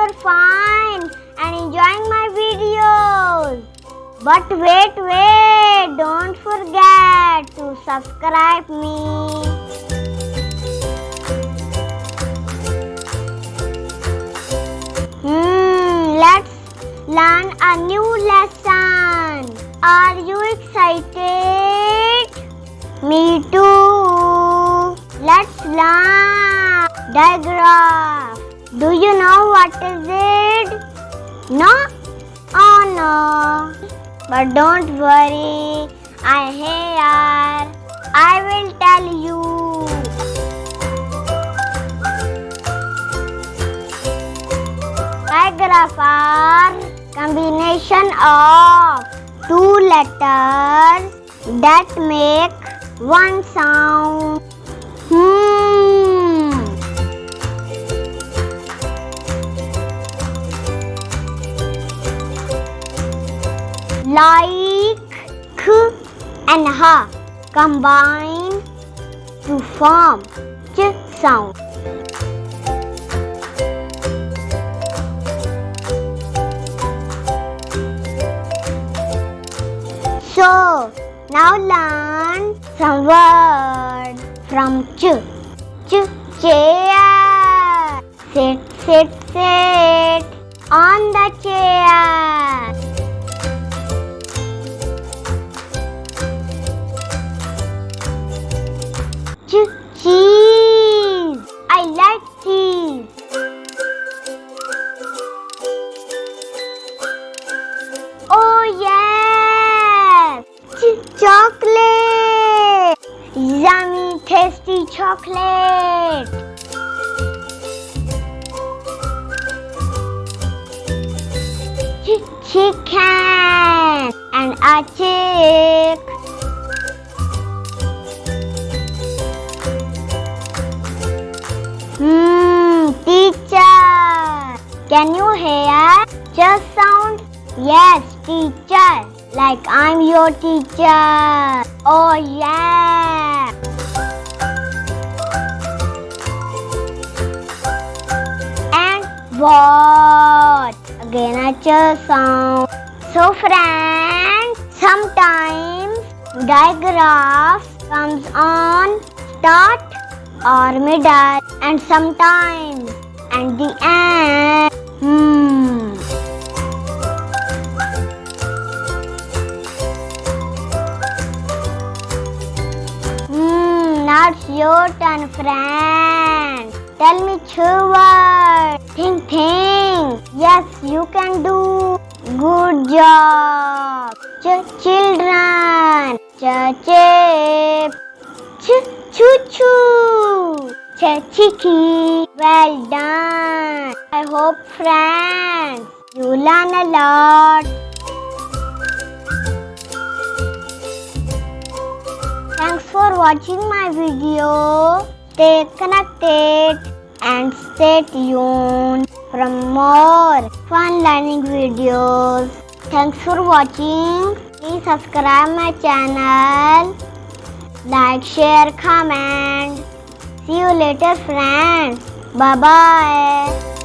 you're fine and enjoying my videos. But wait, don't forget to subscribe me. Let's learn a new lesson. Are you excited? Me too. Let's learn digraph. Do you know what is it? No? Oh no. But don't worry, I'm here. I will tell you. Digraph are combination of two letters that make one sound. Like k and ha combine to form ch sound. So, now learn some words from ch. Chair. Sit on the chair. Cheese. I like cheese. Oh yes. Chocolate. Yummy, tasty chocolate. Chicken and a chick. Teacher. Can you hear just sound? Yes, teacher. Like I'm your teacher. Oh yeah. And what? Again a ch sound. So friends, sometimes digraphs comes on start or middle and sometimes and the end. Now it's your turn, friend. Tell me two words. Think. Yes, you can do. Good job. Children. Chip. Choo-choo. Chicky. Well done. I hope, friends, you learn a lot. Thanks for watching my video. Stay connected and stay tuned for more fun learning videos. Thanks for watching. Please subscribe my channel. Like, share, comment. See you later, friends. Bye-bye.